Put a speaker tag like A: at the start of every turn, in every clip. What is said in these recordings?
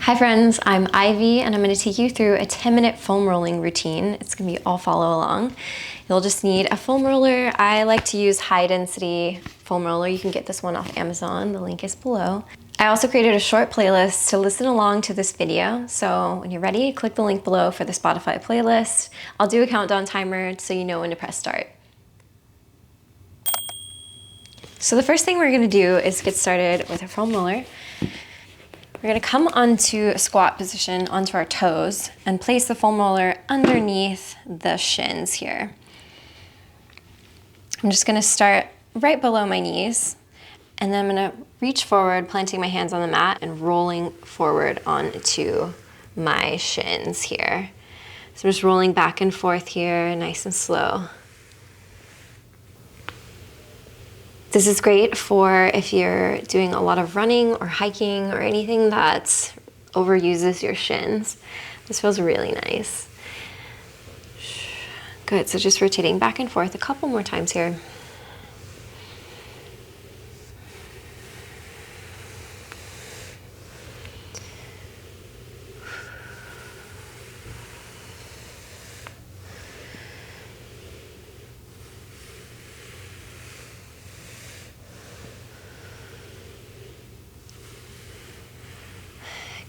A: Hi friends, I'm Ivy and I'm going to take you through a 10-minute foam rolling routine. It's going to be all follow along. You'll just need a foam roller. I like to use high density foam roller. You can get this one off Amazon. The link is below. I also created a short playlist to listen along to this video. So when you're ready, click the link below for the Spotify playlist. I'll do a countdown timer so you know when to press start. So the first thing we're going to do is get started with a foam roller. We're gonna come onto a squat position onto our toes and place the foam roller underneath the shins here. I'm just gonna start right below my knees, and then I'm gonna reach forward, planting my hands on the mat and rolling forward onto my shins here. So I'm just rolling back and forth here, nice and slow. This is great for if you're doing a lot of running or hiking or anything that overuses your shins. This feels really nice. Good, so just rotating back and forth a couple more times here.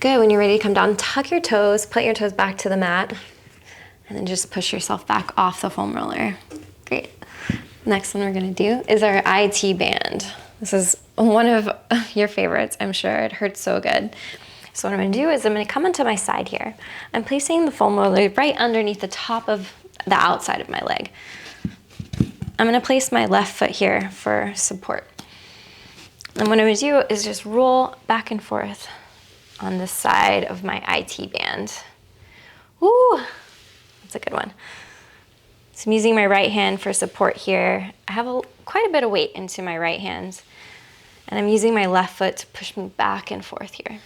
A: Good, when you're ready to come down, tuck your toes, put your toes back to the mat, and then just push yourself back off the foam roller. Great. Next one we're gonna do is our IT band. This is one of your favorites, I'm sure. It hurts so good. So what I'm gonna do is I'm gonna come onto my side here. I'm placing the foam roller right underneath the top of the outside of my leg. I'm gonna place my left foot here for support. And what I'm gonna do is just roll back and forth on the side of my IT band. Ooh, that's a good one. So I'm using my right hand for support here. I have quite a bit of weight into my right hand, and I'm using my left foot to push me back and forth here.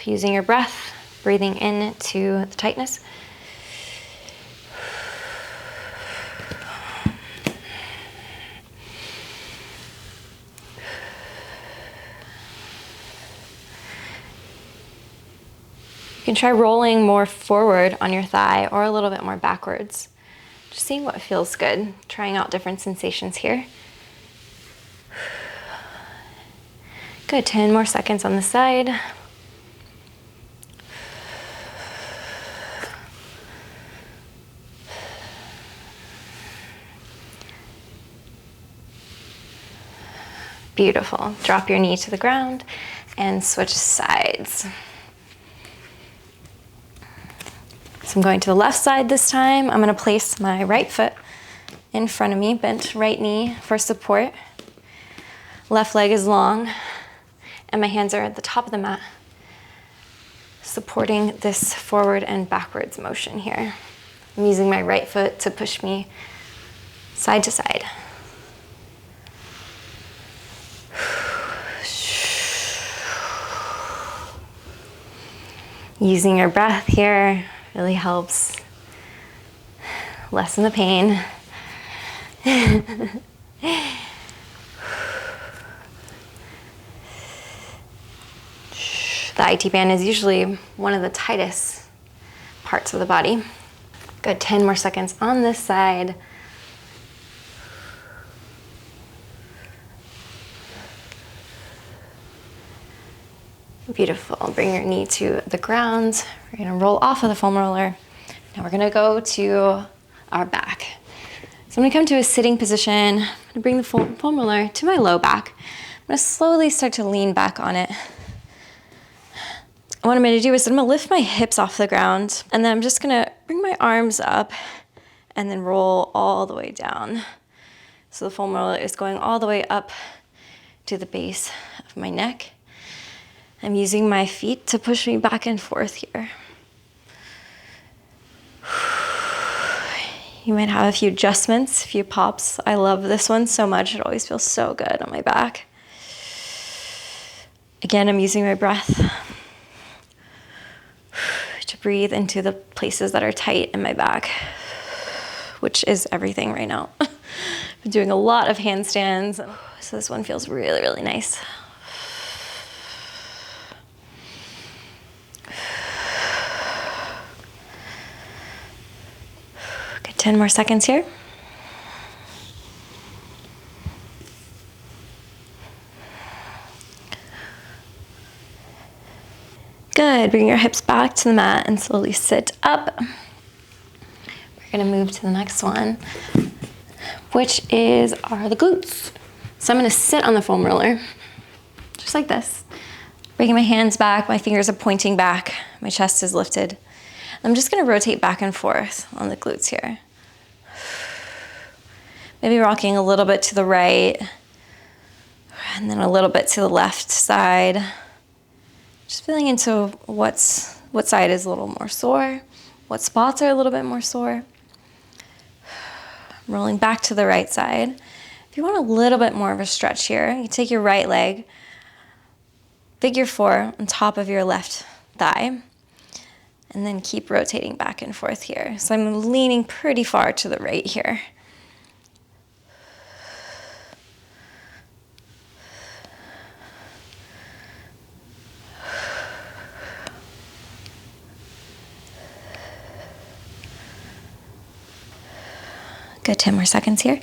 A: Using your breath, breathing into the tightness. You can try rolling more forward on your thigh or a little bit more backwards. Just seeing what feels good, trying out different sensations here. Good, 10 more seconds on the side. Beautiful. Drop your knee to the ground and switch sides. So I'm going to the left side this time. I'm gonna place my right foot in front of me, bent right knee for support. Left leg is long, and my hands are at the top of the mat, supporting this forward and backwards motion here. I'm using my right foot to push me side to side. Using your breath here really helps lessen the pain. The IT band is usually one of the tightest parts of the body. Good, 10 more seconds on this side. Beautiful. Bring your knee to the ground. We're gonna roll off of the foam roller. Now we're gonna go to our back. So I'm gonna come to a sitting position. I'm gonna bring the foam roller to my low back. I'm gonna slowly start to lean back on it. And what I'm gonna do is I'm gonna lift my hips off the ground, and then I'm just gonna bring my arms up and then roll all the way down. So the foam roller is going all the way up to the base of my neck. I'm using my feet to push me back and forth here. You might have a few adjustments, a few pops. I love this one so much. It always feels so good on my back. Again, I'm using my breath to breathe into the places that are tight in my back, which is everything right now. Been doing a lot of handstands, so this one feels really, really nice. 10 more seconds here. Good, bring your hips back to the mat and slowly sit up. We're gonna move to the next one, which are the glutes. So I'm gonna sit on the foam roller, just like this. Bringing my hands back, my fingers are pointing back, my chest is lifted. I'm just gonna rotate back and forth on the glutes here. Maybe rocking a little bit to the right, and then a little bit to the left side. Just feeling into what side is a little more sore, what spots are a little bit more sore. Rolling back to the right side. If you want a little bit more of a stretch here, you take your right leg, figure 4 on top of your left thigh, and then keep rotating back and forth here. So I'm leaning pretty far to the right here. Good, 10 more seconds here.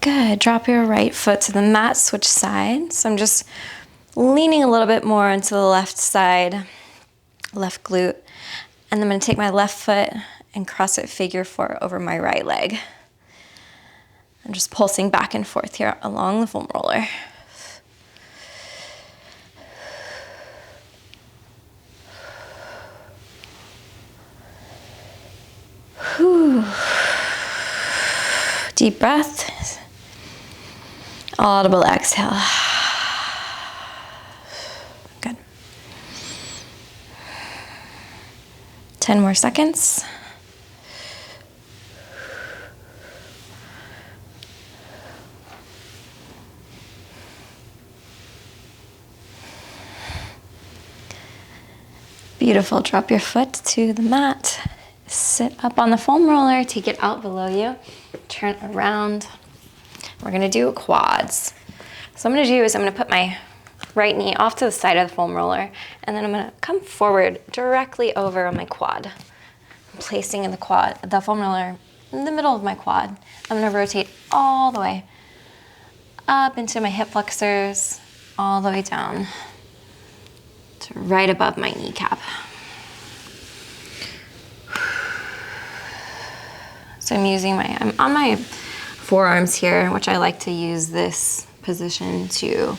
A: Good, drop your right foot to the mat, switch sides. So I'm just leaning a little bit more into the left side, left glute. And I'm gonna take my left foot and cross it figure 4 over my right leg. I'm just pulsing back and forth here along the foam roller. Whew. Deep breath. Audible exhale. Good. 10 more seconds. Beautiful. Drop your foot to the mat. Sit up on the foam roller, take it out below you, turn around. We're gonna do quads. So what I'm gonna do is I'm gonna put my right knee off to the side of the foam roller, and then I'm gonna come forward directly over on my quad. I'm placing the foam roller in the middle of my quad. I'm gonna rotate all the way up into my hip flexors, all the way down to right above my kneecap. So I'm on my forearms here, which I like to use this position to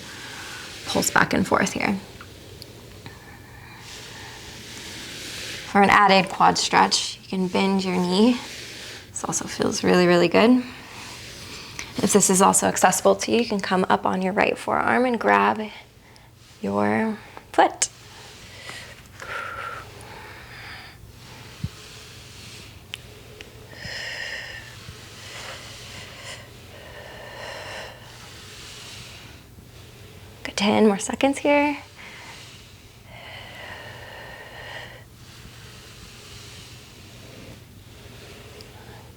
A: pulse back and forth here. For an added quad stretch, you can bend your knee. This also feels really, really good. If this is also accessible to you, you can come up on your right forearm and grab your foot. Good, 10 more seconds here.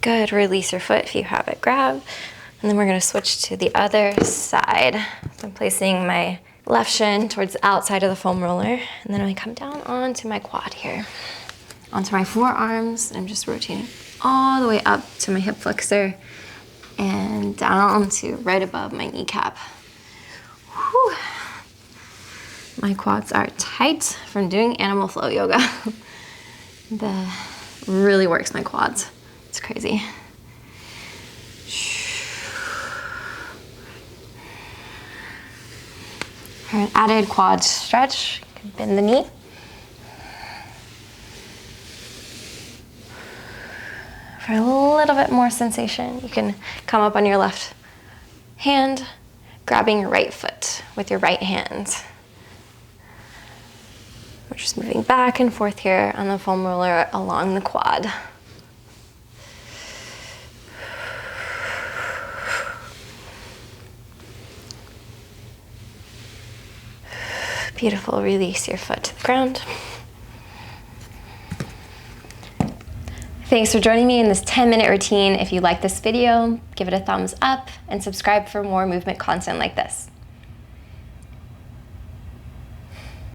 A: Good, release your foot if you have it, grab. And then we're gonna switch to the other side. So I'm placing my left shin towards the outside of the foam roller, and then I'm gonna come down onto my quad here, onto my forearms. I'm just rotating all the way up to my hip flexor and down to right above my kneecap. Whew. My quads are tight from doing animal flow yoga. That really works my quads. It's crazy. For an added quad stretch, you can bend the knee. For a little bit more sensation, you can come up on your left hand, grabbing your right foot with your right hand. We're just moving back and forth here on the foam roller along the quad. Beautiful, release your foot to the ground. Thanks for joining me in this 10-minute routine. If you like this video, give it a thumbs up and subscribe for more movement content like this.